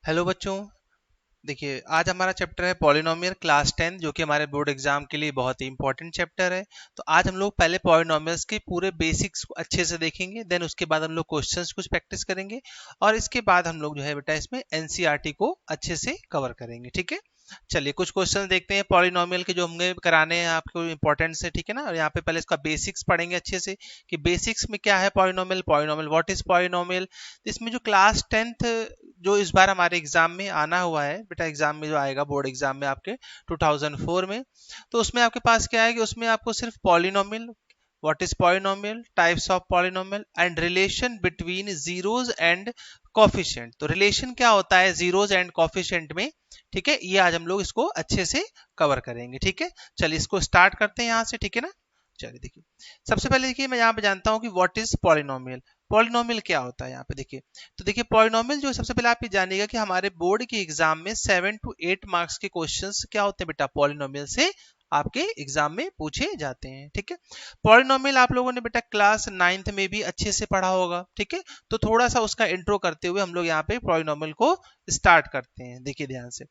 Hello बच्चों। देखिए आज हमारा चैप्टर है पॉलिनोमियल क्लास 10 जो कि हमारे बोर्ड एग्जाम के लिए बहुत ही इंपॉर्टेंट चैप्टर है। तो आज हम लोग पहले पॉलिनोमियल्स के पूरे बेसिक्स को अच्छे से देखेंगे, देन उसके बाद हम लोग क्वेश्चंस कुछ प्रैक्टिस करेंगे और इसके बाद हम लोग जो है बेटा इसमें एनसीईआरटी को अच्छे से कवर करेंगे। ठीक है, चलिए कुछ क्वेश्चन देखते हैं पॉलिनोमियल के जो हमें कराने हैं आपको इंपॉर्टेंट है। ठीक है ना, और यहाँ पे पहले इसका बेसिक्स पढ़ेंगे अच्छे से कि बेसिक्स में क्या है polynomial, polynomial what is polynomial. इसमें जो क्लास 10th जो इस बार हमारे एग्जाम में आना हुआ है बेटा, एग्जाम में जो आएगा बोर्ड एग्जाम में आपके 2004 में, तो उसमें आपके पास क्या है कि उसमें आपको सिर्फ polynomial, what is polynomial, types of polynomial and relation between zeros and coefficient. तो रिलेशन क्या होता है जीरोज एंड कोफिशिएंट में, ठीक है, ये आज हम लोग इसको अच्छे से कवर करेंगे। ठीक है, चलिए इसको स्टार्ट करते हैं यहाँ से। ठीक है ना, चलिए देखिए सबसे पहले देखिए मैं यहाँ पे जानता हूँ कि व्हाट इज पॉलिनोमियल। पॉलिनोमियल क्या होता है यहाँ पे देखिए। तो देखिए पॉलिनोमियल जो सबसे पहले आप ये जानिएगा कि हमारे बोर्ड के एग्जाम में 7 to 8 मार्क्स के क्वेश्चंस क्या होते हैं बेटा, पॉलिनोमियल से आपके एग्जाम में पूछे जाते हैं। ठीक है, पॉलिनोमियल आप लोगों ने बेटा क्लास 9th में भी अच्छे से पढ़ा होगा। ठीक है, तो थोड़ा सा उसका इंट्रो करते हुए हम लोग यहाँ पे पॉलिनोमियल को स्टार्ट करते हैं। देखिए ध्यान से,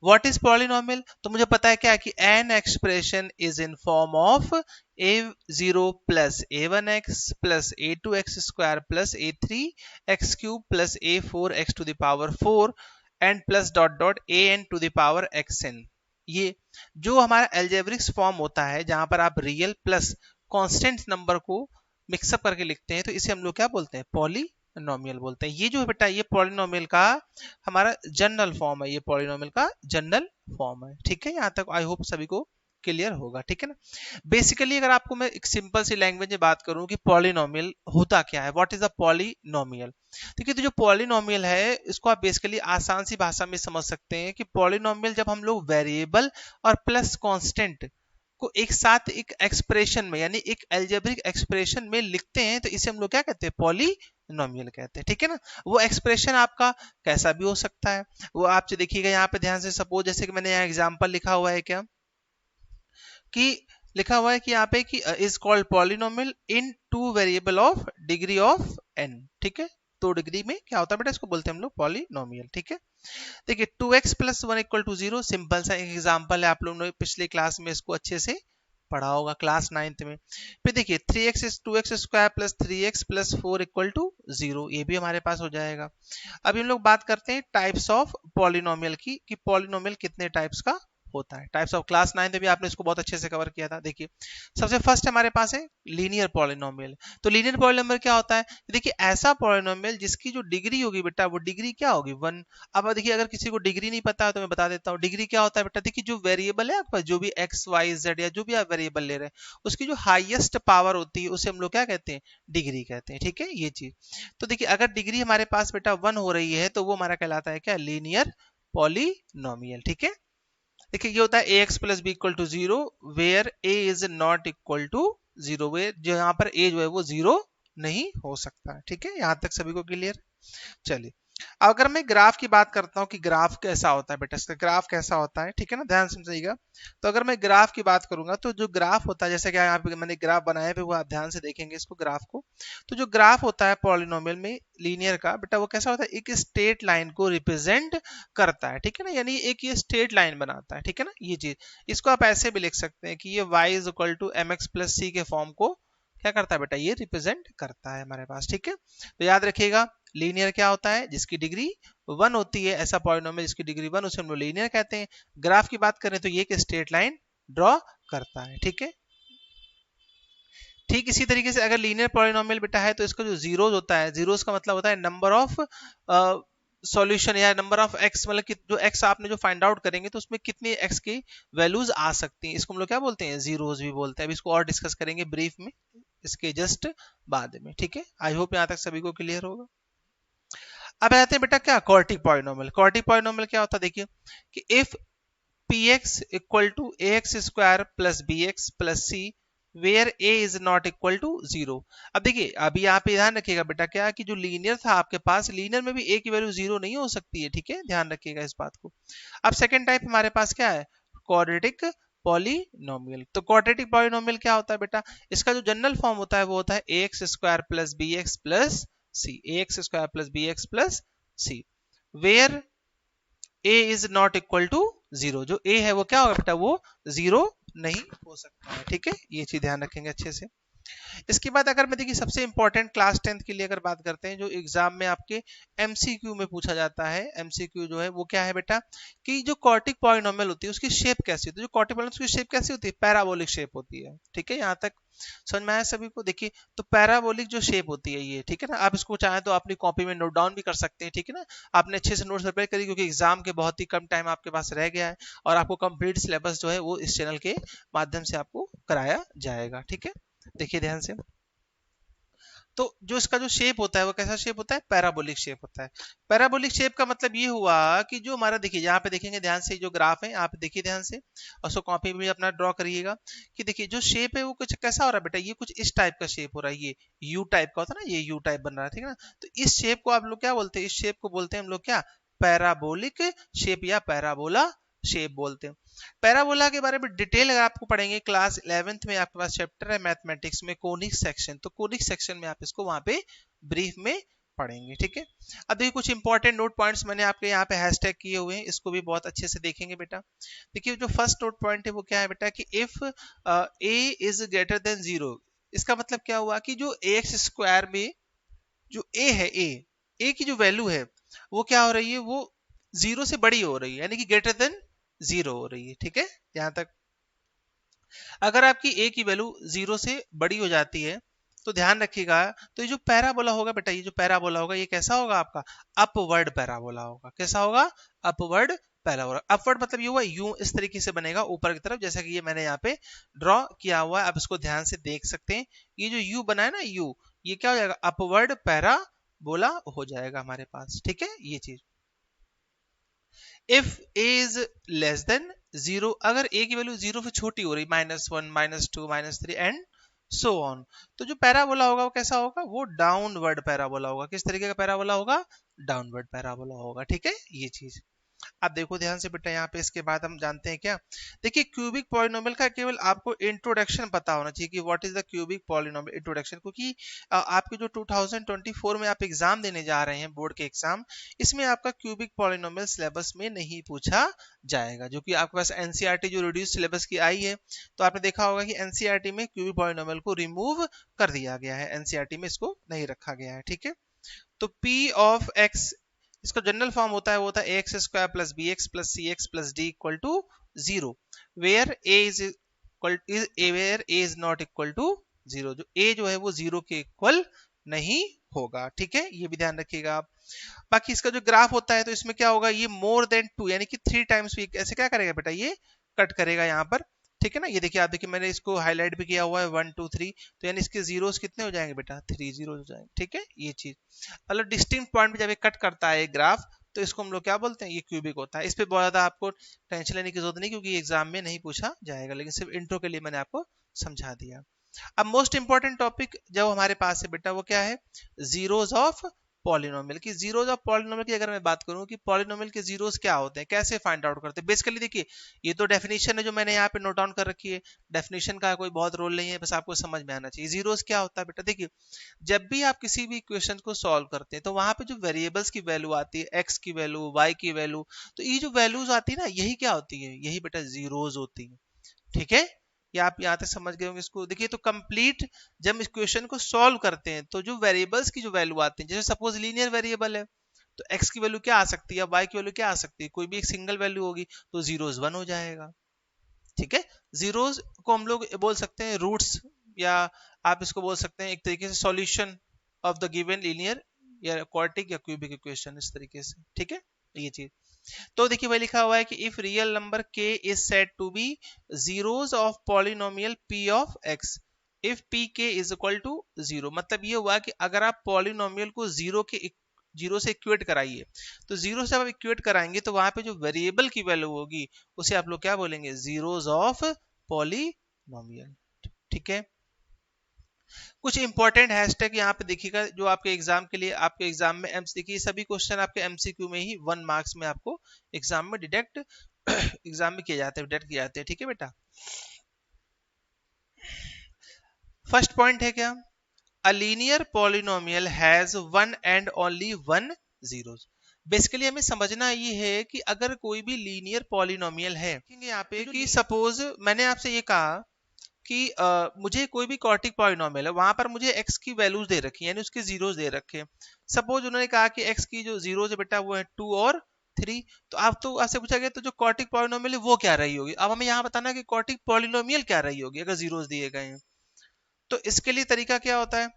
व्हाट इज पॉलिनोमियल। तो मुझे पता है क्या कि an expression is in form of a0 plus a1x plus a2x square plus a3x cube plus a4x to the power 4 and plus dot dot an to the power xn। ये जो हमारा एल्जेब्रिक्स form होता है जहां पर आप रियल प्लस कांस्टेंट नंबर को mix up करके लिखते हैं, तो इसे हम लोग क्या बोलते हैं, पॉलिनोमियल बोलते हैं। ये जो है बेटा ये पॉलिनोमियल का हमारा जनरल फॉर्म है, ये पॉलिनोमियल का जनरल फॉर्म है। ठीक है, यहाँ तक आई होप सभी को क्लियर होगा। ठीक है ना, बेसिकली अगर आपको मैं एक सिंपल सी लैंग्वेज में बात करूं कि पॉलिनोमियल होता क्या है, व्हाट इज अ पॉलिनोमियल। देखिए तो जो पॉलिनोमियल है इसको आप बेसिकली आसान सी भाषा में समझ सकते हैं कि पॉलिनोमियल जब हम लोग वेरिएबल और प्लस कांस्टेंट को एक साथ एक एक्सप्रेशन में यानी एक एल्जेब्रिक एक्सप्रेशन में लिखते हैं, तो इसे हम लोग क्या कहते हैं, पॉलिनोमियल कहते हैं। ठीक है ना, वो एक्सप्रेशन आपका कैसा भी हो सकता है, वो आप जो देखिएगा यहाँ पे ध्यान से, सपोज जैसे कि मैंने यहाँ एग्जाम्पल लिखा हुआ है क्या कि लिखा हुआ है कि यहाँ पे कि is called polynomial in two variable of degree of n. ठीक है, 2 डिग्री में क्या होता है बेटा, इसको बोलते हैं हम लोग पॉलिनोमियल। ठीक है, देखिए 2x plus 1 equal to 0 simple सा एक एग्जांपल है, आप लोगों ने पिछले क्लास में इसको अच्छे से पढ़ा होगा क्लास 9th में। फिर देखिए 3x is 2x square plus 3x plus 4 equal to 0, ये भी हमारे पास हो जाएगा। अभी हम लोग बात करते हैं टाइप्स ऑफ पॉलिनोमियल की कि पॉलिनोमियल कितने टाइप्स का होता है। टाइप्स ऑफ क्लास 9 में भी आपने इसको बहुत अच्छे से कवर किया था। देखिए सबसे फर्स्ट हमारे पास है लीनियर पॉलिनोमियल। तो लीनियर पॉलिनोमियल क्या होता है, देखिए ऐसा पॉलिनोमियल जिसकी जो डिग्री होगी बेटा वो डिग्री क्या होगी 1। अब देखिए अगर किसी को डिग्री नहीं पता है तो मैं बता देता हूँ डिग्री क्या होता है बेटा। देखिए जो वेरिएबल है आपका, जो भी एक्स वाई जेड या जो भी आप वेरिएबल ले रहे हैं उसकी जो हाईएस्ट पावर होती है उसे हम लोग क्या कहते हैं, डिग्री कहते हैं। ठीक है, ये चीज। तो देखिए अगर डिग्री हमारे पास बेटा 1 हो रही है तो वो हमारा कहलाता है क्या, लीनियर पॉलिनोमियल। ठीक है, देखिए ये होता है A X plus B equal to 0 where A is not equal to 0, where जो यहाँ पर ए जो है वो 0 नहीं हो सकता। ठीक है, यहाँ तक सभी को क्लियर। चलिए अब अगर मैं ग्राफ की बात करता हूँ कि ग्राफ कैसा होता है बेटा, इसका ग्राफ कैसा होता है, ठीक है ना, ध्यान समझिएगा। तो अगर मैं ग्राफ की बात करूंगा तो जो ग्राफ होता है, जैसे कि यहाँ पे मैंने ग्राफ बनाया है वो आप ध्यान से देखेंगे इसको ग्राफ को। तो जो ग्राफ होता है पॉलिनोमियल में लीनियर का बेटा वो कैसा होता है, एक स्ट्रेट लाइन को रिप्रेजेंट करता है। ठीक है ना, यानी एक ये स्ट्रेट लाइन बनाता है। ठीक है ना, ये चीज इसको आप ऐसे भी लिख सकते हैं कि ये y is equal to M X plus C के फॉर्म को क्या करता है बेटा, ये रिप्रेजेंट करता है हमारे पास। ठीक है, तो याद रखिएगा लीनियर क्या होता है, जिसकी डिग्री 1 होती है, ऐसा पॉलिनोमियल जिसकी डिग्री 1 उसे हम लोग लीनियर कहते हैं। ग्राफ की बात करें तो ये एक स्ट्रेट लाइन ड्रॉ करता है। ठीक है, ठीक इसी तरीके से अगर लीनियर पॉलिनोमियल बेटा है तो इसका जो जीरोस होता है, जीरोस का मतलब होता है नंबर ऑफ सॉल्यूशन या नंबर ऑफ एक्स, मतलब कि जो एक्स आपने जो फाइंड आउट करेंगे तो उसमें कितनी एक्स की वैल्यूज आ सकती हैं, इसको हम लोग क्या बोलते हैं, जीरोस भी बोलते हैं। अब इसको और डिस्कस करेंगे ब्रीफ में इसके जस्ट बाद में। ठीक है, आई होप यहाँ तक सभी को क्लियर होगा। अब आते हैं बेटा क्या, क्वाड्रेटिक पॉलिनोमियल। क्वाड्रेटिक पॉलिनोमियल क्या होता है, देखिए कि if px equal to ax square plus bx plus c where a is not equal to 0। अब देखिए अभी यहाँ पे ध्यान रखिएगा बेटा क्या कि जो लीनियर था आपके पास, लीनियर में भी a की वैल्यू 0 नहीं हो सकती है। ठीक है, ध्यान रखिएगा इस बात को। अब सेकंड टाइप हमारे पास क्या है, क्वाड्रेटिक पॉलिनोमियल। तो क्वाड्रेटिक पॉलिनोमियल क्या होता है बेटा, इसका जो जनरल फॉर्म होता है वो होता है ax square plus bx plus c, ax square plus bx plus c where A is not equal to 0, जो ए है वो क्या होगा बेटा, वो 0 नहीं हो सकता है। ठीक है, ये चीज ध्यान रखेंगे अच्छे से। इसके बाद अगर मैं देखिए सबसे इंपॉर्टेंट क्लास 10th के लिए अगर बात करते हैं, जो एग्जाम में आपके एमसीक्यू में पूछा जाता है, एमसीक्यू जो है वो क्या है बेटा, कि जो कॉर्टिक पॉलिनोमियल होती है उसकी शेप कैसी होती है, जो कॉर्टिक पॉलिनोमियल की शेप कैसी होती है, पैराबोलिक शेप होती है। ठीक है, यहाँ तक समझ में आया सभी को। देखिए तो पैराबोलिक जो शेप होती है ये, ठीक है ना, आप इसको चाहें तो अपनी कॉपी में नोट डाउन भी कर सकते हैं। ठीक है ना, आपने अच्छे से नोट्स प्रिपेयर करी, क्योंकि एग्जाम के बहुत ही कम टाइम आपके पास रह गया है, और आपको कंप्लीट सिलेबस जो है वो इस चैनल के माध्यम से आपको कराया जाएगा। ठीक है, देखिए ध्यान से। तो जो इसका जो शेप होता है वो कैसा शेप होता है, पैराबोलिक शेप होता है। पैराबोलिक शेप का मतलब ये हुआ कि जो हमारा, देखिए यहाँ पे देखेंगे ध्यान से, जो ग्राफ है आप देखिए ध्यान से, और उसको कॉपी में भी अपना ड्रॉ करिएगा, कि देखिए जो शेप है वो कुछ कैसा हो रहा है बेटा, ये कुछ इस टाइप का शेप हो रहा है, ये यू टाइप का होता है ना, ये यू टाइप बन रहा है। ठीक है ना, तो इस शेप को आप लोग क्या बोलते हैं, इस शेप को बोलते हैं हम लोग क्या, पैराबोलिक शेप या पैराबोला शेप बोलते हैं। पैराबोला के बारे में डिटेल अगर आपको पढ़ेंगे क्लास 11th में, आपके पास चैप्टर है मैथमेटिक्स में कोनिक सेक्शन, तो कोनिक सेक्शन में आप इसको वहां पे ब्रीफ में पढ़ेंगे। ठीक है, अब देखिए कुछ इंपॉर्टेंट नोट पॉइंट्स मैंने आपके यहाँ पे हैशटैग किए हुए हैं, इसको भी बहुत अच्छे से देखेंगे बेटा। देखिए जो फर्स्ट नोट पॉइंट है वो क्या है बेटा, कि if A is greater than 0, इसका मतलब क्या हुआ कि जो एक्स स्क्वायर में जो ए है, ए की जो वैल्यू है वो क्या हो रही है, वो 0 से बड़ी हो रही है, यानी कि ग्रेटर देन 0 हो रही है। ठीक है, यहां तक। अगर आपकी ए की वैल्यू 0 से बड़ी हो जाती है तो ध्यान रखिएगा, तो ये जो पैराबोला होगा बेटा, ये जो पैराबोला होगा ये कैसा होगा आपका, अपवर्ड पैराबोला होगा। कैसा होगा, अपवर्ड पैराबोला। अपवर्ड मतलब ये हुआ यू इस तरीके से बनेगा ऊपर की तरफ, जैसा कि ये मैंने यहाँ पे ड्रॉ किया हुआ है, आप इसको ध्यान से देख सकते हैं। ये जो यू बना है ना, यू, ये क्या हो जाएगा, अपवर्ड पैराबोला हो जाएगा हमारे पास। ठीक है, ये चीज। If A is less than 0, अगर ए की वैल्यू 0 से छोटी हो रही, -1 -2 -3 एंड सो ऑन, तो जो पैराबोला होगा वो कैसा होगा, वो डाउनवर्ड पैराबोला होगा। किस तरीके का पैराबोला होगा, डाउनवर्ड पैराबोला होगा। ठीक है, ये चीज आप देखो ध्यान से बेटा। यहाँ पे इसके बाद हम जानते हैं क्या, देखिए क्यूबिक पॉलिनोमियल का केवल आपको इंट्रोडक्शन पता होना चाहिए कि what is the cubic polynomial, introduction, क्योंकि आपके जो 2024 में आप एग्जाम देने जा रहे हैं, बोर्ड के एग्जाम, इसमें आपका क्यूबिक पॉलिनोमियल सिलेबस में नहीं पूछा जाएगा, जो कि आपके पास एनसीईआरटी जो रिड्यूस सिलेबस की आई है, तो आपने देखा होगा कि एनसीईआरटी में क्यूबिक पॉलिनोमियल को रिमूव कर दिया गया है, एनसीईआरटी में इसको नहीं रखा गया है। ठीक है, तो P ऑफ x, इसका जनरल फॉर्म होता है, वो होता है ax square plus b x plus c x plus d equal to 0, where a is equal, where a is not equal to 0, जो a जो है वो 0 के इक्वल नहीं होगा। ठीक है, ये भी ध्यान रखिएगा आप। बाकी इसका जो ग्राफ होता है तो इसमें क्या होगा, ये मोर देन 2 यानी कि 3 टाइम्स भी ऐसे क्या करेगा बेटा, ये कट करेगा यहाँ पर। ठीक है ना, ये देखिए, आप देखिए मैंने इसको हाईलाइट भी किया हुआ है 1 2 3, तो यानी इसके जीरोस कितने हो जाएंगे बेटा, 3 जीरो हो जाएंगे। ठीक है, ये चीज मतलब डिस्टिंक्ट पॉइंट पे जब ये कट करता है ग्राफ, तो इसको हम लोग क्या बोलते हैं, ये क्यूबिक होता है। इस पे बहुत ज्यादा आपको टेंशन लेने की जरूरत नहीं, क्योंकि एग्जाम में नहीं पूछा जाएगा, लेकिन सिर्फ इंट्रो के लिए मैंने आपको समझा दिया। अब मोस्ट इंपॉर्टेंट टॉपिक जो हमारे पास है बेटा वो क्या है, जीरोस ऑफ पॉलिनोमियल की। जीरोस ऑफ पॉलिनोमियल की अगर मैं बात करूं कि पॉलिनोमियल के जीरोस क्या होते हैं, कैसे फाइंड आउट करते हैं, बेसिकली देखिए ये तो डेफिनेशन है जो मैंने यहाँ पे नोट डाउन कर रखी है, डेफिनेशन का कोई बहुत रोल नहीं है, बस आपको समझ में आना चाहिए। जीरोस क्या होता है बेटा, देखिए जब भी आप किसी भी इक्वेशन को सॉल्व करते हैं तो वहां पे जो वेरिएबल्स की वैल्यू आती है, एक्स की वैल्यू, वाई की वैल्यू, तो ये जो वैल्यूज आती है ना, यही क्या होती है, यही बेटा जीरोस होती है। ठीक है, ये आप यहाँ तक समझ गए होंगे इसको। देखिए तो कंप्लीट जब इस क्वेश्चन को सॉल्व करते हैं तो जो वेरिएबल्स की जो वैल्यू आती है, जैसे सपोज लीनियर वेरिएबल है तो x की वैल्यू क्या आ सकती है, y की वैल्यू क्या आ सकती है, कोई भी एक सिंगल वैल्यू होगी, तो जीरोस 1 हो जाएगा। ठीक है, जीरोस को हम लोग बोल सकते हैं रूट्स, या आप इसको बोल सकते हैं एक तरीके से solution of the given linear या क्वाड्रेटिक या क्यूबिक इक्वेशन, इस तरीके से। ठीक है, ये चीज। तो देखिए वही लिखा हुआ है कि if real number k is said to be zeros of polynomial p of x, if pk is equal to 0, मतलब ये हुआ कि अगर आप पॉलिनोमियल को जीरो से इक्वेट कराइए, तो जीरो से आप इक्वेट कराएंगे तो वहां पे जो वेरिएबल की वैल्यू होगी उसे आप लोग क्या बोलेंगे, जीरोस ऑफ पॉलिनोमियल। ठीक है, कुछ इंपॉर्टेंट हैशटैग यहाँ पे देखिएगा जो आपके एग्जाम के लिए, आपके एग्जाम में देखिए सभी क्वेश्चन आपके एमसीक्यू में ही 1 मार्क्स में आपको एग्जाम में डिटेक्ट एग्जाम में किए जाते हैं, डिटेक्ट किए जाते हैं। ठीक है बेटा, फर्स्ट पॉइंट है क्या, a linear polynomial has one and only one zeros. Basically हमें समझना ये है कि अगर कोई भी लीनियर पॉलिनोमियल है, देखेंगे यहाँ पे कि सपोज मैंने आपसे ये कहा कि मुझे कोई भी क्वाड्रेटिक पॉलिनोमियल है, वहां पर मुझे x की वैल्यूज दे रखी है, यानी उसके जीरोस दे रखे हैं। सपोज उन्होंने कहा कि x की जो जीरोस है बेटा वो है 2 और 3। तो आप तो आपसे पूछा गया तो जो क्वाड्रेटिक पॉलिनोमियल है वो क्या रही होगी। अब हमें यहाँ बताना कि क्वाड्रेटिक पॉलिनोमियल क्या रही होगी अगर जीरोस दिए गए हैं। तो इसके लिए तरीका क्या होता है,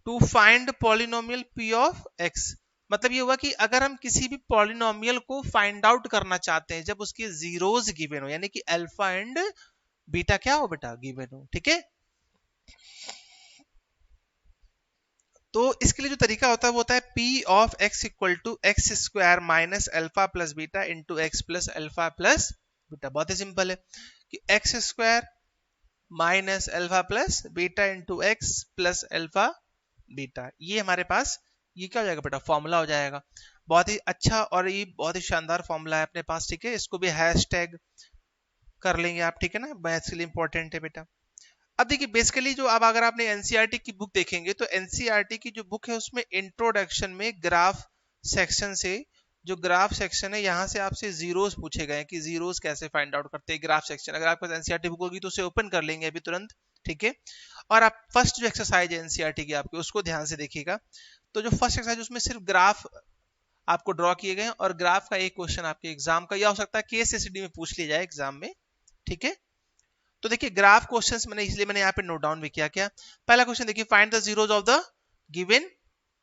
to find polynomial p of x। मतलब ये हुआ कि अगर हम किसी भी पॉलिनोमियल को फाइंड आउट करना चाहते हैं जब उसके जीरोस गिवन हो, यानी कि अल्फा एंड बीटा क्या हो बेटा, गिवन हो। ठीक है, तो इसके लिए जो तरीका होता है वो होता है p of x equal to x square minus alpha plus beta into x plus alpha plus beta. बहुत ही सिंपल है कि x square minus alpha plus beta into x plus alpha beta, ये हमारे पास ये क्या हो जाएगा बेटा, फॉर्मूला हो जाएगा। बहुत ही अच्छा और ये बहुत ही शानदार फॉर्मूला है अपने पास। ठीक है, इसको भी हैश टैग कर लेंगे आप। ठीक है ना, मैथ्स के लिए इंपॉर्टेंट है बेटा। अब देखिए बेसिकली जो अब अगर आपने एनसीईआरटी की बुक देखेंगे तो एनसीईआरटी की जो बुक है उसमें इंट्रोडक्शन में ग्राफ सेक्शन से, जो ग्राफ सेक्शन है यहाँ से आपसे जीरोस पूछे गए कि जीरोस कैसे फाइंड आउट करते हैं ग्राफ सेक्शन। अगर आपके पास एनसीईआरटी बुक होगी तो उसे ओपन कर लेंगे अभी तुरंत। ठीक है, और आप फर्स्ट जो एक्सरसाइज है एनसीईआरटी की आपके उसको ध्यान से देखिएगा। तो जो फर्स्ट एक्सरसाइज उसमें सिर्फ ग्राफ आपको ड्रॉ किए गए और ग्राफ का एक क्वेश्चन आपके एग्जाम का या हो सकता है केस स्टडी में पूछ लिया जाए एग्जाम में। ठीक है, तो देखिए ग्राफ क्वेश्चंस मैंने इसलिए मैंने यहाँ पे नोट डाउन भी किया। क्या पहला क्वेश्चन देखिए, find the zeros of the given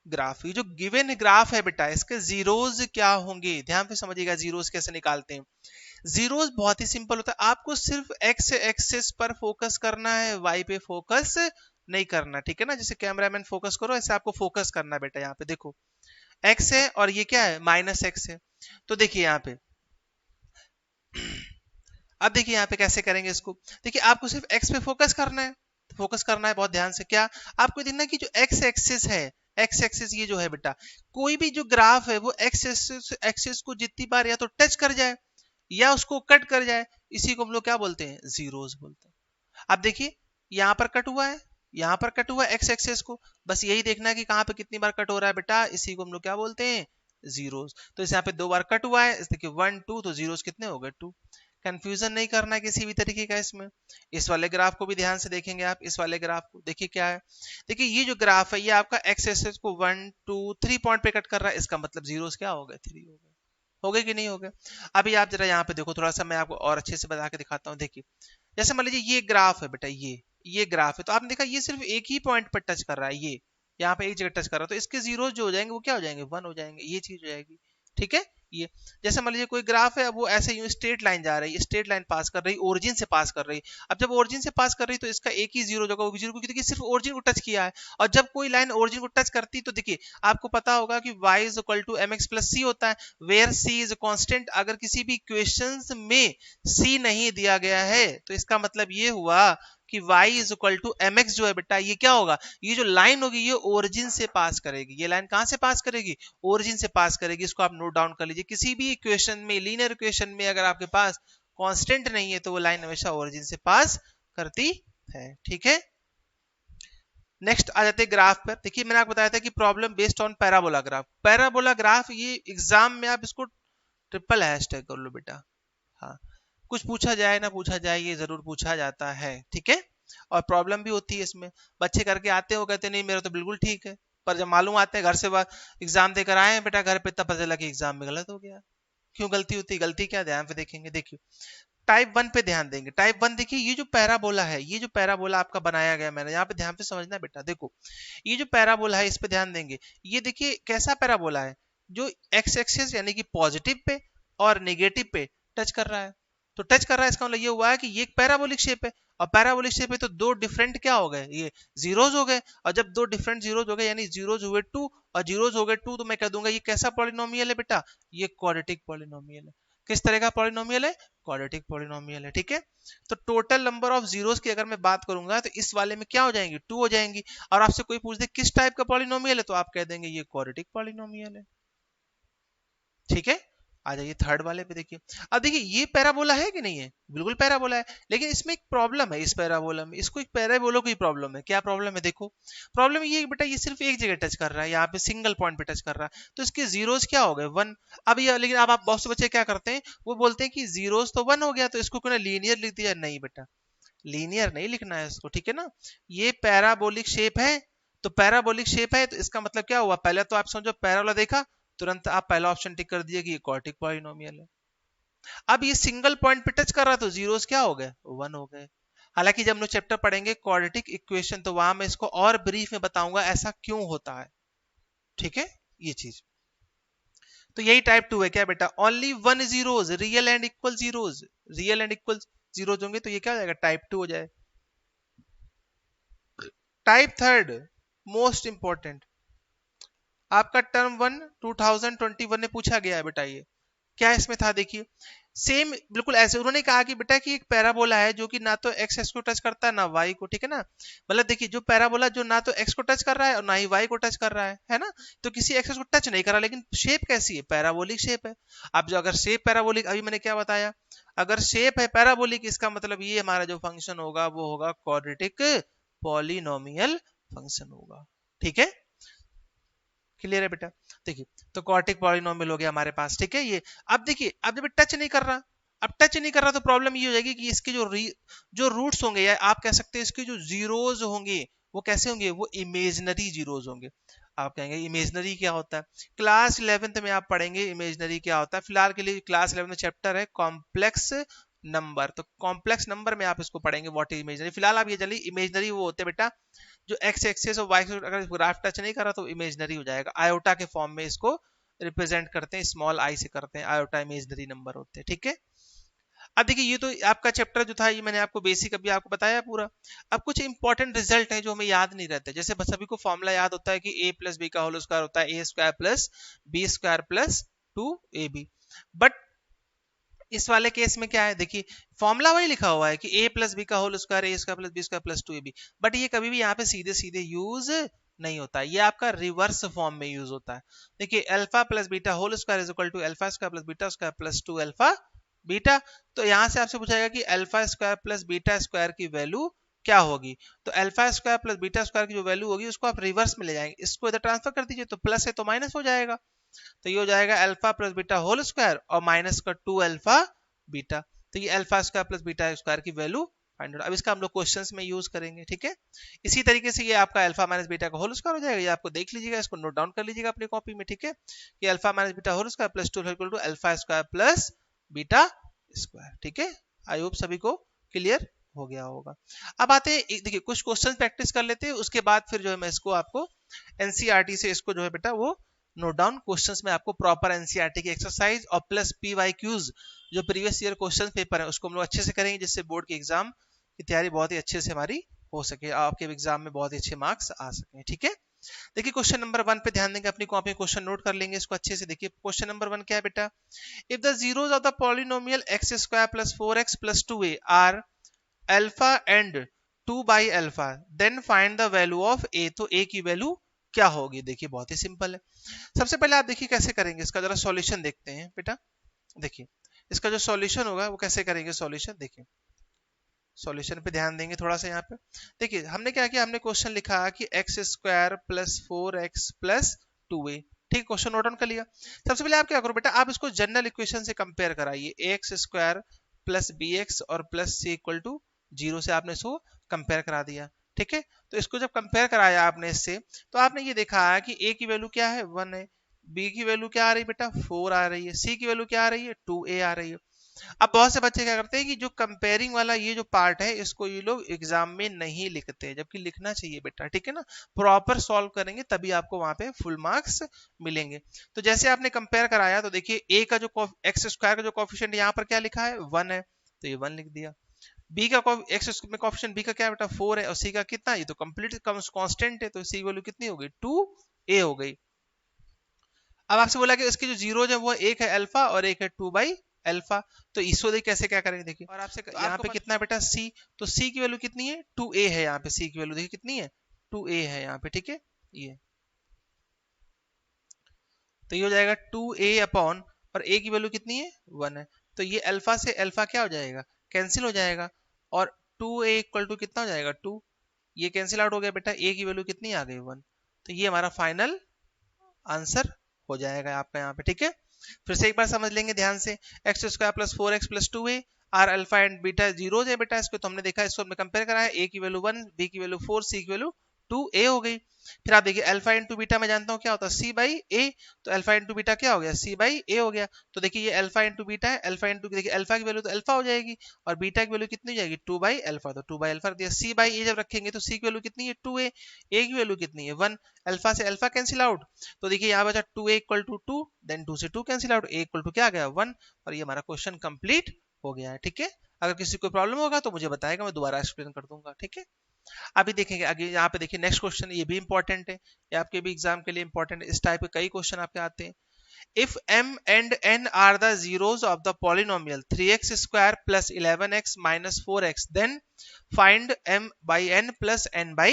graph. ये जो गिवन ग्राफ है बेटा इसके जीरोस क्या होंगे, ध्यान से समझिएगा जीरोस कैसे निकालते हैं। जीरोस बहुत ही सिंपल होता है, आपको सिर्फ एक्स एक्सिस पर फोकस करना है, वाई पे फोकस नहीं करना। ठीक है ना, जैसे कैमरामैन फोकस करो ऐसे आपको फोकस करना बेटा। यहाँ पे देखो एक्स है और ये क्या है, माइनस एक्स है। तो देखिए यहाँ पे अब देखिए यहाँ पे कैसे करेंगे इसको। देखिए आपको सिर्फ एक्स पे फोकस करना है, फोकस करना है बहुत ध्यान से। क्या आपको देखना है कि जो एक्स एक्सिस है, एक्स एक्सिस ये जो है बेटा, कोई भी जो ग्राफ है वो एक्स एक्सिस को जितनी बार या तो टच कर जाए या उसको कट कर जाए, इसी को हम लोग क्या बोलते हैं, जीरोस बोलते हैं। अब देखिए यहाँ पर कट हुआ है, यहाँ पर कट हुआ है एक्स एक्सिस को, बस यही देखना है कि कहाँ पे कितनी बार कट हो रहा है बेटा, इसी को हम लोग क्या बोलते हैं, जीरोस। तो इस यहाँ पे 2 बार कट हुआ है, देखिए 1 2, तो जीरोस कितने हो गए, 2। कंफ्यूजन नहीं करना है किसी भी तरीके का इसमें। इस वाले ग्राफ को भी ध्यान से देखेंगे आप, इस वाले ग्राफ को देखिए क्या है। देखिए ये जो ग्राफ है ये आपका एक्स एक्सिस को 1 2 3 पॉइंट पे कट कर रहा है, इसका मतलब जीरोस क्या हो गए, 3 हो गए कि नहीं हो गए। अभी आप जरा यहाँ पे देखो, थोड़ा सा मैं आपको और अच्छे से बता के दिखाता हूँ। देखिए जैसे मान लीजिए ये ग्राफ है बेटा, ये ग्राफ है, तो आपने देखा ये सिर्फ एक ही पॉइंट पर टच कर रहा है, ये यहाँ पे एक जगह टच कर रहा है, तो इसके जीरो जो हो जाएंगे वो क्या हो जाएंगे, 1 हो जाएंगे, ये चीज हो जाएगी। ठीक है, ये जैसे मान लीजिए कोई ग्राफ है, अब वो ऐसे यूं स्ट्रेट लाइन जा रही है, स्ट्रेट लाइन पास कर रही, ओरिजिन से पास कर रही। अब जब ओरिजिन से पास कर रही तो इसका एक ही जीरो होगा, वो जीरो क्योंकि सिर्फ ओरिजिन को टच किया है। और जब कोई लाइन ओरिजिन को टच करती तो देखिए आपको पता होगा कि y is equal to mx plus C होता है, वेयर c इज कांस्टेंट। अगर किसी भी इक्वेशंस में c नहीं दिया गया है तो इसका मतलब ये हुआ कि y is equal to mx जो है बेटा, ये क्या होगा, ये जो लाइन होगी ये ओरिजिन से पास करेगी। ये लाइन कहां से पास करेगी, ओरिजिन से पास करेगी। इसको आप नोट डाउन कर लीजिए। किसी भी इक्वेशन में, लीनियर इक्वेशन में अगर आपके पास कांस्टेंट नहीं है तो वो लाइन हमेशा ओरिजिन से पास करती है। ठीक है, नेक्स्ट आ जाते हैं ग्राफ पर। देखिए मैंने आपको बताया था कि problem based on parabola graph. Parabola graph ये एग्जाम में आप इसको ट्रिपल हैशटैग कर लो बेटा। हाँ, कुछ पूछा जाए ना पूछा जाए ये जरूर पूछा जाता है। ठीक है, और प्रॉब्लम भी होती है इसमें। बच्चे करके आते हो कहते नहीं मेरा तो बिल्कुल ठीक है, पर जब मालूम आते हैं घर से बाहर एग्जाम देकर आए हैं बेटा, घर पे तब पता चला कि एग्जाम में गलत हो गया। क्यों गलती होती है, गलती क्या, ध्यान पे देखेंगे। देखिए टाइप 1 पे ध्यान देंगे। टाइप 1 देखिए ये जो पैराबोला है, ये जो पैराबोला आपका बनाया गया, मैंने यहाँ पे ध्यान पे समझना बेटा। देखो ये जो पैराबोला है इस पे ध्यान देंगे। ये देखिए कैसा पैराबोला है, जो एक्स एक्सिस यानी कि पॉजिटिव पे और नेगेटिव पे टच कर रहा है। तो टच कर रहा है इसका मतलब ये हुआ है कि ये एक पैराबोलिक शेप है, और पैराबोलिक शेप है तो दो डिफरेंट क्या हो गए, ये जीरोज हो गए। और जब दो डिफरेंट जीरोज हो गए यानी जीरोज हुए 2 और जीरोज हो गए 2, तो मैं कह दूंगा ये कैसा पॉलिनोमियल है बेटा, ये क्वाड्रेटिक पॉलिनोमियल है। किस तरह का पॉलिनोमियल है, क्वाड्रेटिक पॉलिनोमियल है। ठीक है, तो टोटल नंबर ऑफ जीरोस की अगर मैं बात करूंगा तो इस वाले में क्या हो जाएंगी, 2 हो जाएंगी। और आपसे कोई पूछ दे किस टाइप का पॉलिनोमियल है तो आप कह देंगे ये क्वाड्रेटिक पॉलिनोमियल है। ठीक है, आ जाइए थर्ड वाले पे देखिए। अब देखिए ये पैराबोला है कि नहीं है, बिल्कुल पैराबोला है, लेकिन इसमें एक प्रॉब्लम है, इस पैराबोला में इसको एक पैराबोला की प्रॉब्लम है। क्या प्रॉब्लम है देखो, प्रॉब्लम ये है कि बेटा ये सिर्फ एक जगह टच कर रहा है, यहाँ पे सिंगल पॉइंट पे टच कर रहा है, तो इसके जीरोस क्या हो गए 1। अब ये लेकिन अब आप बहुत से बच्चे क्या करते हैं, वो बोलते हैं कि जीरोस तो 1 हो गया तो इसको क्यों लीनियर लिख दिया। नहीं बेटा, लीनियर नहीं लिखना है इसको, ठीक है ना। ये पैराबोलिक शेप है, तो पैराबोलिक शेप है तो इसका मतलब क्या हुआ, पहले तो आप समझो पैराबोला देखा, तुरंत आप पहला ऑप्शन टिक कर दिए कि ये क्वाड्रेटिक पॉलिनोमियल है। अब ये सिंगल पॉइंट पे टच कर रहा तो जीरोस क्या हो गए 1 हो गए। हालांकि जब हम लोग चैप्टर पढ़ेंगे क्वाड्रेटिक इक्वेशन तो वहां मैं इसको और ब्रीफ में बताऊंगा ऐसा क्यों होता है, ठीक है ये चीज। तो यही टाइप 2 है क्या बेटा, only 1 zeros, real and equal zeros, real and equal zeros होंगे तो ये क्या हो जाएगा, टाइप 2 हो जाए। टाइप थर्ड मोस्ट इंपॉर्टेंट, आपका टर्म 1 2021 में पूछा गया है बेटा। ये क्या इसमें था देखिए, सेम बिल्कुल ऐसे उन्होंने कहा कि बेटा कि एक पैराबोला है जो कि ना तो एक्स एक्स को टच करता है ना वाई को, ठीक है ना। मतलब देखिए जो पैराबोला जो ना तो एक्स को टच कर रहा है और ना ही वाई को टच कर रहा है ना, तो किसी एक्सेस को टच नहीं कर रहा, लेकिन शेप कैसी है, पैराबोलिक शेप है। अब जो अगर शेप पैराबोलिक, अभी मैंने क्या बताया, अगर शेप है पैराबोलिक इसका मतलब ये हमारा जो फंक्शन होगा वो होगा क्वाड्रेटिक पॉलिनोमियल फंक्शन होगा, ठीक है। क्लियर है बेटा, देखिए तो क्वाड्रेटिक पॉलिनोमियल हो गया हमारे पास, ठीक है ये। अब देखिए अब जब टच नहीं कर रहा, अब टच नहीं कर रहा तो प्रॉब्लम ये हो जाएगी कि इसके जो रूट्स होंगे, या आप कह सकते हैं इसके जो जीरोज होंगे वो कैसे होंगे, वो इमेजनरी जीरोज होंगे। आप कहेंगे इमेजनरी क्या होता है, क्लास 11th में आप पढ़ेंगे इमेजनरी क्या होता है। फिलहाल के लिए क्लास 11 में चैप्टर है कॉम्प्लेक्स नंबर, तो कॉम्प्लेक्स नंबर में आप इसको पढ़ेंगे व्हाट इज इमेजनरी। फिलहाल आप ये चलिए इमेजनरी वो होते हैं बेटा जो एक्स एक्सेस और वाई अगर ग्राफ टच नहीं कर रहा तो इमेजनरी हो जाएगा। आयोटा के फॉर्म में इसको रिप्रेजेंट करते हैं, स्मॉल आई से करते हैं, आयोटा इमेजनरी नंबर होते हैं, ठीक है। अब देखिए ये तो आपका चैप्टर जो था ये मैंने आपको बेसिक अभी आपको बताया पूरा। अब कुछ इंपॉर्टेंट रिजल्ट है जो हमें याद नहीं रहते, जैसे बस सभी को फॉर्मूला याद होता है कि a प्लस बी का होल स्क्वायर होता है A square plus B square plus 2ab, but इस वाले केस में क्या है देखिए, फॉर्मूला वही लिखा हुआ है कि a प्लस बी का whole square a square plus B square plus 2ab, but ये कभी भी यहाँ पे सीधे सीधे यूज नहीं होता, ये आपका रिवर्स फॉर्म में यूज होता है। देखिए alpha plus beta whole square is equal to alpha square plus beta square plus 2 alpha beta. तो यहां से आपसे पूछा जाएगा कि alpha square plus beta square की वैल्यू क्या होगी, तो alpha square plus beta square की जो वैल्यू होगी उसको आप रिवर्स में ले जाएंगे, इसको इधर ट्रांसफर कर दीजिए तो प्लस है तो माइनस हो जाएगा, तो ये हो जाएगा alpha plus beta whole square और माइनस का 2 अल्फा बीटा, तो ये alpha square plus beta square की वैल्यू फाइंड आउट। अब इसका हम लोग क्वेश्चंस में यूज करेंगे, ठीक है। इसी तरीके से ये आपका अल्फा माइनस बीटा का होल स्क्वायर हो जाएगा, ये आपको देख लीजिएगा, इसको नोट डाउन कर लीजिएगा अपनी कॉपी में, ठीक है। कि alpha minus beta whole square plus 2 equal to alpha square plus beta square, ठीक है। आई होप सभी को क्लियर हो गया होगा। अब आते हैं देखिए कुछ क्वेश्चन प्रैक्टिस कर लेते हैं, उसके बाद फिर जो है मैं इसको आपको एनसीईआरटी से इसको जो है बेटा वो नोट डाउन क्वेश्चंस में आपको प्रॉपर एनसीईआरटी की एक्सरसाइज और प्लस पीवाईक्यूज जो प्रीवियस ईयर क्वेश्चन पेपर है उसको हम लोग अच्छे से करेंगे, जिससे बोर्ड के एग्जाम की तैयारी बहुत ही अच्छे से हमारी हो सके, आपके एग्जाम में बहुत ही अच्छे मार्क्स आ सके, ठीक है। देखिए क्वेश्चन नंबर 1 पे ध्यान देंगे, अपनी कॉपी में क्वेश्चन नोट कर लेंगे इसको अच्छे से। देखिए क्वेश्चन नंबर 1 क्या है बेटा, if the zeros of the polynomial x square plus 4x plus 2a are alpha and 2 by alpha then find the value of a, तो a की वैल्यू क्या होगी। देखिए बहुत ही सिंपल है, सबसे पहले आप देखिए कैसे करेंगे, इसका जरा सॉल्यूशन देखते हैं बेटा। देखिए इसका जो सॉल्यूशन होगा वो कैसे करेंगे सॉल्यूशन, देखिए सॉल्यूशन पे ध्यान देंगे थोड़ा सा यहाँ पे। देखिए हमने क्या किया, हमने क्वेश्चन लिखा कि x square plus 4x plus 2a, ठीक, क्वेश्चन नोट डाउन कर लिया। सबसे पहले आप क्या करो बेटा, आप इसको जनरल इक्वेशन से कंपेयर कराइए, x square plus b x और प्लस सी इक्वल टू 0 से आपने इसको कंपेयर करा दिया, ठीक है। तो इसको जब कंपेयर कराया आपने इससे, तो आपने ये देखा कि a की वैल्यू क्या है 1 है, b की वैल्यू क्या आ रही है बेटा 4 आ रही है, c की वैल्यू क्या आ रही है 2a आ रही है। अब बहुत से बच्चे क्या करते हैं कि जो कंपेयरिंग वाला ये जो पार्ट है इसको ये लोग एग्जाम में नहीं लिखते, जबकि लिखना चाहिए बेटा, ठीक है ना। प्रॉपर सॉल्व करेंगे तभी आपको वहां पे फुल मार्क्स मिलेंगे। तो जैसे आपने कंपेयर कराया तो देखिए a का जो एक्स स्क्वायर का जो कोफिशिएंट यहाँ पर क्या लिखा है 1 है, तो ये 1 लिख दिया। b का एक्स में कोफिशिएंट b का क्या बेटा 4 है, और c का कितना, ये तो कंप्लीट कांस्टेंट है, तो c वैल्यू कितनी हो गई 2a हो गई। अब आपसे बोला कि इसके जो जीरो है वो एक है अल्फा और एक है 2 बाई अल्फा, तो इसको देख कैसे क्या करेंगे देखिए। और आपसे तो यहाँ पे कितना बेटा c, तो c की वैल्यू कितनी है 2a है, यहाँ पे c की वैल्यू देखिए कितनी है 2a है यहाँ पे, ठीक है। ये तो ये हो जाएगा 2a अपॉन और a की वैल्यू कितनी है 1 है, तो ये अल्फा से अल्फा क्या हो जाएगा, कैंसिल हो जाएगा, और 2a इक्वल टू कितना हो जाएगा 2, ये कैंसिल आउट हो गया बेटा, a की वैल्यू कितनी आ गई 1, तो ये हमारा फाइनल आंसर हो जाएगा आपका यहाँ पे, ठीक है। फिर से एक बार समझ लेंगे ध्यान से, x square plus 4x plus 2a are alpha and beta zeros है बेटा, इसको तो हमने देखा, इसको हमने कंपेयर करा है, a की वैल्यू 1, b की वैल्यू 4, c की वैल्यू 2a हो गई। फिर आप देखिए अल्फा इंटू बीटा में जानता हूँ क्या होता है c बाई a, तो अल्फा इंटू बीटा क्या हो गया c बाई a हो गया, तो देखिए ये अल्फा इंटू बीटा है, अल्फा इंटू देखिए अल्फा की वैल्यू तो अल्फा हो जाएगी और बीटा की वैल्यू कितनी हो जाएगी 2 बाई अल्फा, तो 2 बाई अल्फा दिया, c बाई a जब रखेंगे तो c की वैल्यू कितनी है 2a, a की वैल्यू कितनी है 1, अल्फा से अल्फा कैंसिल आउट, तो देखिए यहाँ बचा 2a इक्वल टू 2, देन 2 से 2 cancel out, a equal to क्या आ गया 1, और ये हमारा क्वेश्चन कंप्लीट हो गया है, ठीक है। अगर किसी को प्रॉब्लम होगा तो मुझे बताएगा, मैं दोबारा एक्सप्लेन कर दूंगा, ठीक है। अभी देखेंगे आगे, यहाँ पे देखिए नेक्स्ट क्वेश्चन, ये भी इंपॉर्टेंट है, ये आपके भी एग्जाम के लिए इंपॉर्टेंट है, इस टाइप के कई क्वेश्चन आपके आते हैं। If m and n are the zeros of the polynomial 3x square plus 11x minus 4x, then find m by n plus n by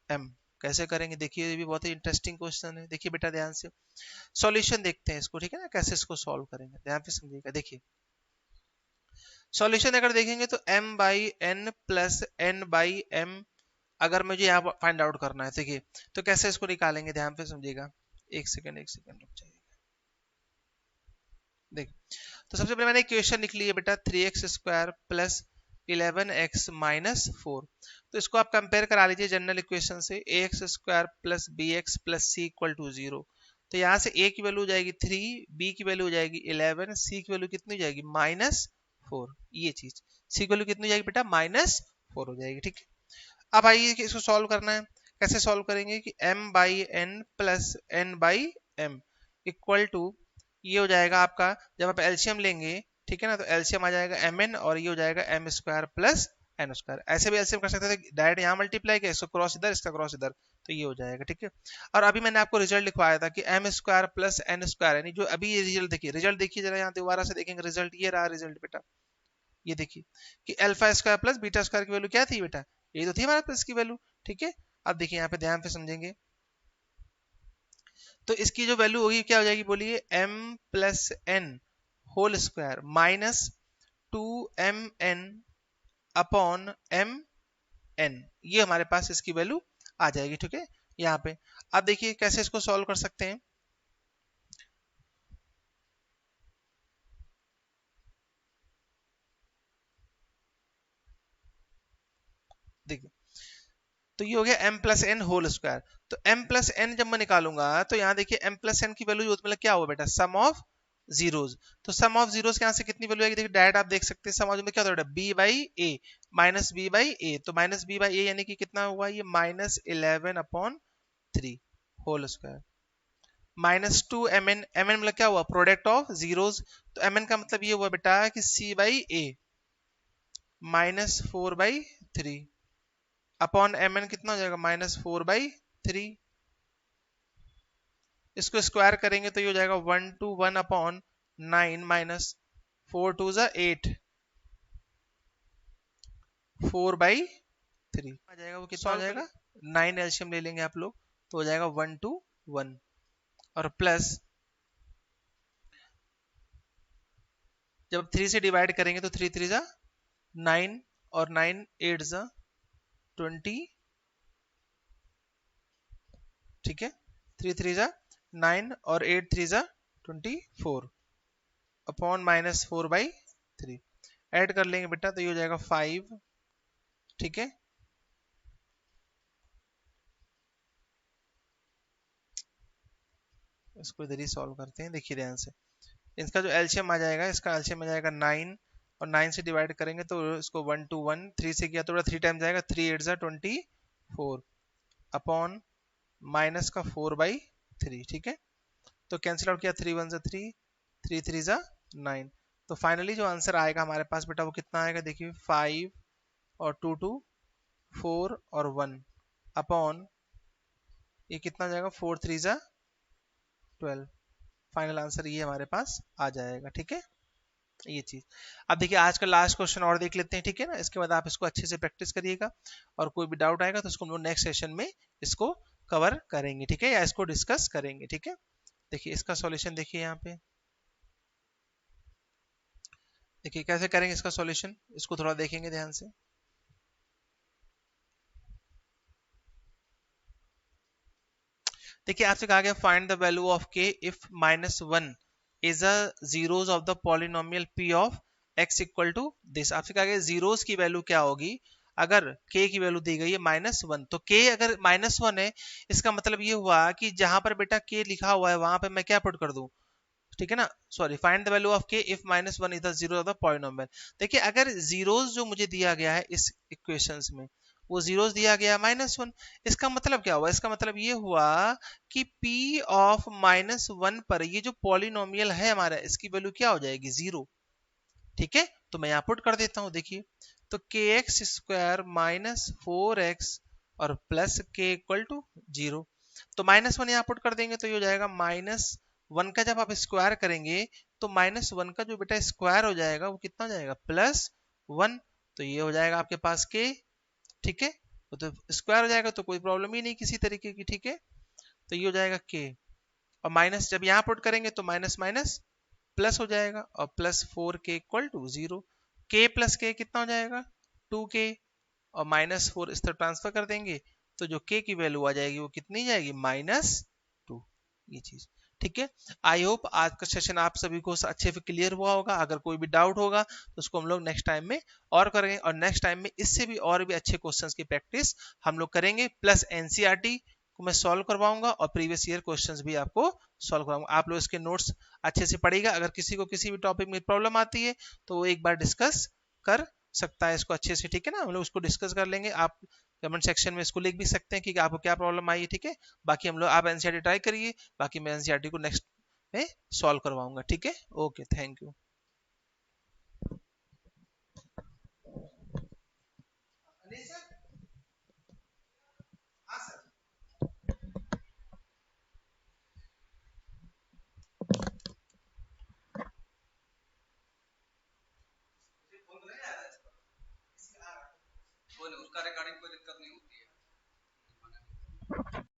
m। कैसे करेंगे देखिए, ये भी बहुत ही इंटरेस्टिंग क्वेश्चन है, देखिए बेटा ध्यान से सॉल्यूशन देखते हैं इसको, ठीक है ना, कैसे इसको सॉल्व करेंगे, ध्यान से समझिएगा। देखिए सॉल्यूशन अगर देखेंगे तो m by n plus n by m, अगर मुझे यहाँ फाइंड आउट करना है, देखिए तो कैसे इसको निकालेंगे, ध्यान पे समझिएगा, एक सेकंड रुक जाइए। देखिए तो सबसे पहले मैंने इक्वेशन लिख ली है बेटा 3x square plus 11x minus 4, तो इसको आप कंपेयर करा लीजिए जनरल इक्वेशन से, ax square plus bx plus c equal to 0, तो यहाँ से a की वैल्यू हो जाएगी 3, b की वैल्यू हो जाएगी 11, c की वैल्यू कितनी हो जाएगी -4, ये चीज c की वैल्यू कितनी हो जाएगी बेटा -4 हो जाएगी, ठीक है। अब आइए कि इसको सॉल्व करना है, कैसे सॉल्व करेंगे कि m by n plus n by m equal to, ये हो जाएगा आपका, जब आप एलसीएम लेंगे, ठीक है ना, तो एलसीएम आ जाएगा mn और ये हो जाएगा m square plus n square, ऐसे भी एलसीएम कर सकते थे, डायरेक्ट यहाँ मल्टीप्लाई किया, इसको क्रॉस इधर, इसका क्रॉस इधर, तो ये हो जाएगा, ठीक है। और अभी मैंने आपको रिजल्ट लिखवाया था कि m square plus n square, यानी जो अभी ये रिजल्ट देखिए जरा, यहाँ दोबारा से देखेंगे रिजल्ट, ये रहा रिजल्ट बेटा, ये देखिए कि alpha square plus beta square की वैल्यू क्या थी बेटा, ये तो थी हमारे पास इसकी वैल्यू, ठीक है। अब देखिए यहाँ पे ध्यान से समझेंगे, तो इसकी जो वैल्यू होगी क्या हो जाएगी, बोलिए m plus n whole square minus 2mn upon mn, ये हमारे पास इसकी वैल्यू आ जाएगी, ठीक है यहाँ पे। अब देखिए कैसे इसको सॉल्व कर सकते हैं, देखिए तो ये हो गया m plus n whole square, तो m प्लस एन जब मैं निकालूंगा तो यहाँ देखिए m प्लस एन की वैल्यू मतलब क्या हुआ बेटा, सम ऑफ जीरोज, तो सम ऑफ जीरोज के यहाँ से कितनी वैल्यू आएगी, देखिए डायरेक्ट आप देख सकते हैं, सम ऑफ में क्या होता है b by A minus B by A, तो माइनस बी बाई ए यानी कि कितना हुआ ये -11 upon 3 whole square, minus 2 mn, mn मतलब क्या हुआ प्रोडक्ट ऑफ जीरोज, तो mn का मतलब ये हुआ बेटा कि c by a -4/3 upon mn कितना हो जाएगा -4/3, इसको स्क्वायर करेंगे तो ये हो जाएगा 1 to 1 अपॉन 9 माइनस 4 2 जा 8, 4/3 आ जाएगा, वो कितना हो जाएगा 9, एलसीएम ले लेंगे आप लोग, तो हो जाएगा 1 to 1, और प्लस जब 3 से डिवाइड करेंगे तो 3 3 जा 9 और 9 8 जा 20, ठीक है, 3 3 जा 9 और 8 3 जा 24 अपॉन -4/3, ऐड कर लेंगे बेटा तो ये हो जाएगा 5, ठीक है। इसको इधर ही सॉल्व करते हैं, देखिए ध्यान से, इसका जो एलसीएम आ जाएगा, इसका एलसीएम आ जाएगा 9 और 9 से डिवाइड करेंगे तो इसको 1 to 1, 3 से किया तो 3 टाइम जाएगा, 3 8 जा 24 अपॉन माइनस का 4/3, ठीक है, तो कैंसिल आउट किया, 3 1 जा 3, 3 3 जा 9, तो फाइनली जो आंसर आएगा हमारे पास बेटा वो कितना आएगा, देखिए 5 और 2 2 4 और 1 अपॉन ये कितना जाएगा 4 3 जा 12, फाइनल आंसर ये हमारे पास आ जाएगा, ठीक है, ये चीज। अब देखिए आज का लास्ट क्वेश्चन और देख लेते हैं, ठीक है ना, इसके बाद आप इसको अच्छे से प्रैक्टिस करिएगा, और कोई भी डाउट आएगा तो इसको हम लोग नेक्स्ट सेशन में इसको कवर करेंगे, ठीक है, या इसको डिस्कस करेंगे, ठीक है। देखिए इसका सॉल्यूशन देखिए यहाँ पे, देखिए कैसे करेंगे इसका सॉल्यूशन, इसको थोड़ा देखेंगे ध्यान से। देखिए आपसे कहा गया फाइंड द वैल्यू ऑफ के if -1 is a zeros of the polynomial p of x equal to this. आपसे कहा गया जीरोस की वैल्यू क्या होगी अगर k की वैल्यू दी गई है -1। तो k अगर -1 है, इसका मतलब ये हुआ कि जहां पर बेटा k लिखा हुआ है वहां पे मैं क्या पुट कर दूं, ठीक है ना। Sorry, find the value of के if -1 is the zero of the polynomial. देखिए अगर जीरोस जो मुझे दिया गया है इस इक्वेशंस में वो जीरोस दिया गया -1, इसका मतलब क्या हुआ, इसका मतलब ये हुआ कि p ऑफ -1 पर ये जो पॉलिनोमियल है हमारा इसकी वैल्यू क्या हो जाएगी, जीरो। ठीक है, तो मैं यहाँ पुट कर देता हूँ। देखिए तो के एक्स स्क्वायर -4x और प्लस के इक्वल टू जीरो। तो -1 यहाँ पुट कर देंगे तो ये हो जाएगा -1 का जब आप स्क्वायर करेंगे तो -1 का जो बेटा स्क्वायर हो जाएगा वो कितना हो जाएगा, +1। तो ये हो जाएगा आपके पास के, ठीक है, वो तो स्क्वायर हो जाएगा तो कोई प्रॉब्लम ही नहीं किसी तरीके की, ठीक है। तो ये हो जाएगा के, और माइनस जब यहाँ पुट करेंगे तो माइनस माइनस प्लस हो जाएगा और +4 के इक्वल टू जीरो। के प्लस के कितना हो जाएगा, 2 के, और -4 इस तरफ ट्रांसफर कर देंगे तो जो के की वैल्यू आ जाएगी वो कितनी जाएगी, -2। ये चीज ठीक है। आई होप आज का सेशन आप सभी को अच्छे से क्लियर हुआ होगा। अगर कोई भी डाउट होगा तो उसको हम लोग नेक्स्ट टाइम में और करेंगे, और नेक्स्ट टाइम में इससे भी और भी अच्छे क्वेश्चंस की प्रैक्टिस हम लोग करेंगे, प्लस एनसीईआरटी को मैं सॉल्व करवाऊंगा और प्रीवियस ईयर क्वेश्चंस भी आपको सॉल्व करवाऊंगा। आप लोग इसके नोट्स अच्छे से पढ़िएगा। अगर किसी को किसी भी टॉपिक में प्रॉब्लम आती है तो वो एक बार डिस्कस कर सकता है इसको अच्छे से, ठीक है ना। हम लोग उसको डिस्कस कर लेंगे। आप कमेंट सेक्शन में इसको लिख भी सकते हैं कि आपको क्या प्रॉब्लम आई है, ठीक है। बाकी हम लोग, आप एनसीईआरटी ट्राई करिए, बाकी मैं एनसीईआरटी को नेक्स्ट में सॉल्व करवाऊंगा, ठीक है। Okay, thank you. उसका रिकॉर्डिंग कोई दिक्कत नहीं होती है।